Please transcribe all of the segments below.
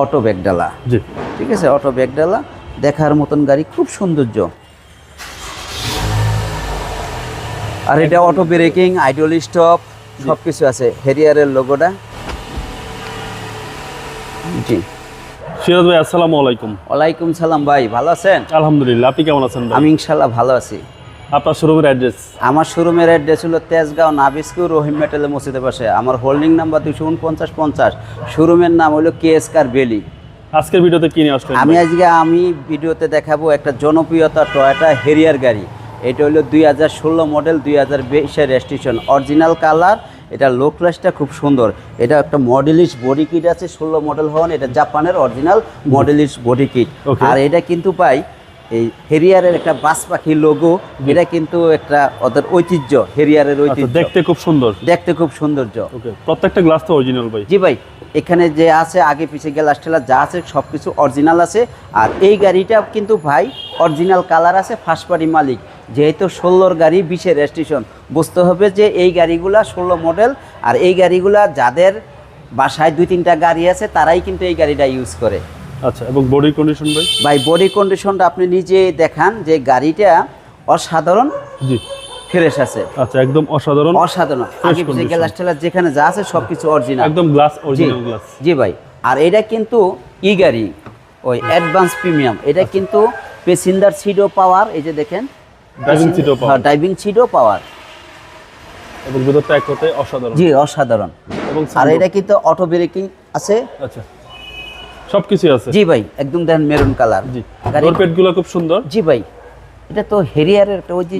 Auto ব্যাগডালা। জি, ঠিক আছে, auto ব্যাগডালা দেখার মতন গাড়ি, খুব সৌন্দর্য। আর এটা অটো ব্রেকিং, আইডল স্টপ সবকিছু আছে, হেরিয়ারের লোগোটা। জি, সিরাজ ভাই আসসালামু আলাইকুম। ওয়ালাইকুম সালাম ভাই, ভালো আছেন? আলহামদুলিল্লাহ, আপনি কেমন আছেন ভাই? আমি ইনশাল্লাহ ভালো আছি। আপনার শোরুমের অ্যাড্রেস? আমার শোরুমের অ্যাড্রেস হলো তেজগাঁও নাবিস্কুর রহিম মেটালের মসজিদের পাশে। আমার হোল্ডিং নাম্বার 24950। শোরুমের নাম হলো কেএস কার ভ্যালি। আজকের ভিডিওতে কি নিয়ে আসলেন? আমি ভিডিওতে দেখাবো একটা জনপ্রিয়তা টয়োটা হেরিয়ার গাড়ি। এটা হলো 2016 মডেল, 2020-এর রেজিস্ট্রেশন, অরিজিনাল কালার। এটা লো ক্লাসটা খুব সুন্দর। এটা একটা মডেলিশ বডি কিট আছে, 16 মডেল হন, এটা জাপানের অরিজিনাল মডেলিশ বডি কিট। আর এটা কিন্তু পাই এই হেরিয়ারের একটা বাস পাখি লোগো, এটা কিন্তু একটা ওদের ঐতিহ্য, হেরিয়ারের ঐতিহ্য। দেখতে খুব সুন্দর, দেখতে খুব সৌন্দর্য। প্রত্যেকটা গ্লাস তো অরিজিনাল ভাই? জি ভাই, এখানে যে আছে আগে পিছে গ্লাস টেলার যা আছে সব কিছু অরিজিনাল আছে। আর এই গাড়িটা কিন্তু ভাই অরিজিনাল কালার আছে, ফার্স্ট পার্টি মালিক। যেহেতু 16-র গাড়ি 20-এর রেজিস্ট্রেশন, বুঝতে হবে যে এই গাড়িগুলা 16 মডেল। আর এই গাড়িগুলা যাদের বাসায় 2-3টা গাড়ি আছে তারাই কিন্তু এই গাড়িটা ইউজ করে। আচ্ছা, এবং বডি কন্ডিশন ভাই? ভাই বডি কন্ডিশনটা আপনি নিজে দেখান যে গাড়িটা অসাধারণ। জি, ফ্রেশ আছে। আচ্ছা, একদম অসাধারণ অসাধারণ। আগে পিছে গ্লাস টেলার যেখানে যা আছে সবকিছু অরিজিনাল, একদম গ্লাস অরিজিনাল গ্লাস। জি ভাই। আর এটা কিন্তু ই গাড়ি, ওই অ্যাডভান্স প্রিমিয়াম। এটা কিন্তু প্যাসেঞ্জার সিটও পাওয়ার, এই যে দেখেন ড্রাইভিং সিটও পাওয়ার। ড্রাইভিং সিটও পাওয়ার। এবং ভিতরটা এক কথায় অসাধারণ। জি, অসাধারণ। এবং আর এটা কিন্তু অটো ব্রেকিং আছে। আচ্ছা, সবকিছু আছে। জি ভাই, একদম দেখেন মেরুন কালার। জি, ডোর প্যাডগুলো খুব সুন্দর। জি ভাই, এটা তো হেরিয়ারের একটা ওই যে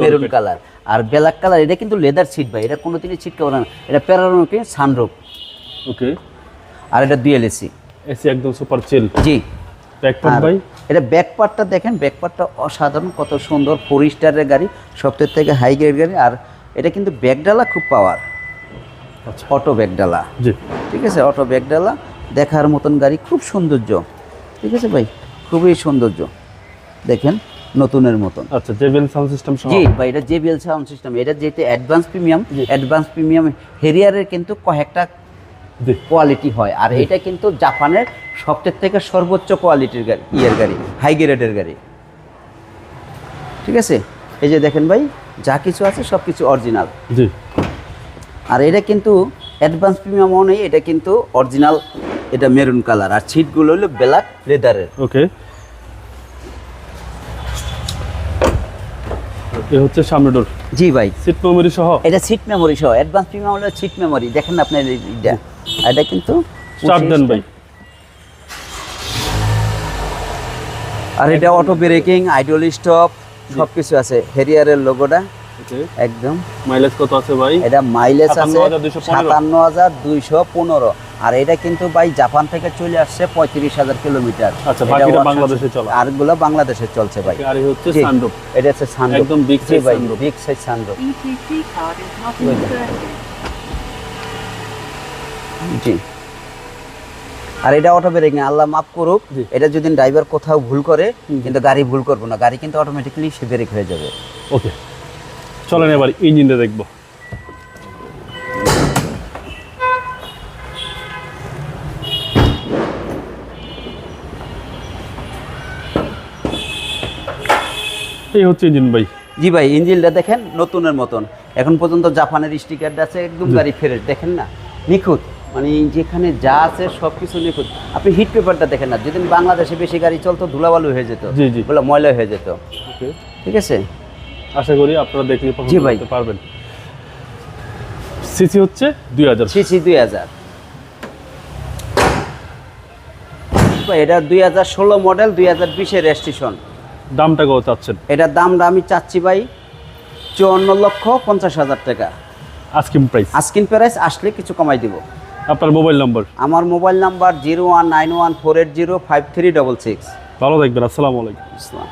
মেরুন কালার আর ব্ল্যাক কালার। এটা কিন্তু লেদার সিট ভাই, এটা কোনোদিনই ছিটকে পড়ে না। এটা প্যারানোকে সানরুফ। ওকে। আর এটা ডুয়েল এসি। এসি একদম সুপার চিল। জি। ব্যাকপার্ট ভাই? এটা ব্যাকপার্টটা দেখেন, ব্যাকপার্টটা অসাধারণ, কত সুন্দর। 4 স্টারের গাড়ি, সবথেকে থেকে হাই গ্রেড গাড়ি। আর এটা কিন্তু ব্যাগডালা খুব পাওয়ার। আচ্ছা, অটো ব্যাগডালা। জি, ঠিক আছে, অটো ব্যাগডালা দেখার মতন গাড়ি, খুব সৌন্দর্য। ঠিক আছে ভাই, খুবই সৌন্দর্য, দেখেন নতুনের মতন। আচ্ছা, জেবিএল সাউন্ড সিস্টেম সহ? জি ভাই, এটা জেবিএল সাউন্ড সিস্টেম। এটা যেহেতু অ্যাডভান্স প্রিমিয়াম হেরিয়ারের কিন্তু কয়েকটা কোয়ালিটি হয়। আর এটা কিন্তু জাপানের সবথেকে থেকে সর্বোচ্চ কোয়ালিটির গাড়ি, গাড়ি, হাই গ্রেডের গাড়ি। ঠিক আছে, এই যে দেখেন ভাই, যা কিছু আছে সব কিছু অরিজিনাল। জি। আর এটা কিন্তু অ্যাডভান্স প্রিমিয়ামও নেই, এটা কিন্তু অরিজিনাল। এটা মেরুন কালার, আর সিটগুলো হলো ব্ল্যাক লেদারের। ওকে। এই হচ্ছে সামনে ডোর। জি ভাই, সিট মেমোরি সহ? এটা সিট মেমোরি সহ। অ্যাডভান্স প্রিমিয়াম হলো সিট মেমোরি, দেখেন আপনার এইটা। এটা কিন্তু স্টার্ট দেন ভাই। আর এটা অটো ব্রেকিং, আইডল স্টপ সবকিছু আছে, হেরিয়ারের লোগোটা। ওকে। একদম। মাইলেজ কত আছে ভাই? এটা মাইলেজ আছে 57,215। 57,215। আর এটা কিন্তু ভাই জাপান থেকে চলে আসছে 35,000 কিলোমিটার। আচ্ছা, বাকিটা বাংলাদেশে চলে? আরগুলো বাংলাদেশে চলছে ভাই। আর এই হচ্ছে সানরুফ। এটা হচ্ছে সানরুফ, একদম big size sunroof. Big size sunroof. জি। আর এটা অটো ব্রেকিং, আল্লাহ মাফ করুক, এটা যদি ড্রাইভার কোথাও ভুল করে কিন্তু গাড়ি ভুল করবো না, গাড়ি কিন্তু অটোমেটিক্যালি সে ব্রেক হয়ে যাবে। ওকে, চলেন এবার ইঞ্জিনটা দেখবো। এই হচ্ছে ইঞ্জিন ভাই। জি ভাই, ইঞ্জিনটা দেখেন নতুনের মতন। এখন পর্যন্ত জাপানের স্টিকারটা আছে, একদম গাড়ি ফ্রেশ, দেখেন না, নিখুঁত। মানে যেখানে যা আছে সব কিছু নিখুঁত। আপনি হিট পেপারটা দেখেন না, যেদিন বাংলাদেশে বেশি গাড়ি চলতো ধুলাবালু হয়ে যেত, জি জি, বলে ময়লা হয়ে যেত। ওকে, ঠিক আছে, আশা করি আপনারা দেখলে পছন্দ করতে পারবেন। সিসি হচ্ছে 2000। সিসি 2000। এটা 2016 মডেল, 2020-এর রেজিস্ট্রেশন। দামটা কত চাচ্ছেন? এটার দামটা আমি চাচ্ছি ভাই 54,50,000 টাকা। Asking price? আস্কিং প্রাইস, আসলে কিছু কমাই দিব। আপনার মোবাইল নাম্বার? আমার মোবাইল নাম্বার 01914805366। ভালো থাকবেন, আসসালামু আলাইকুম। আসসালাম।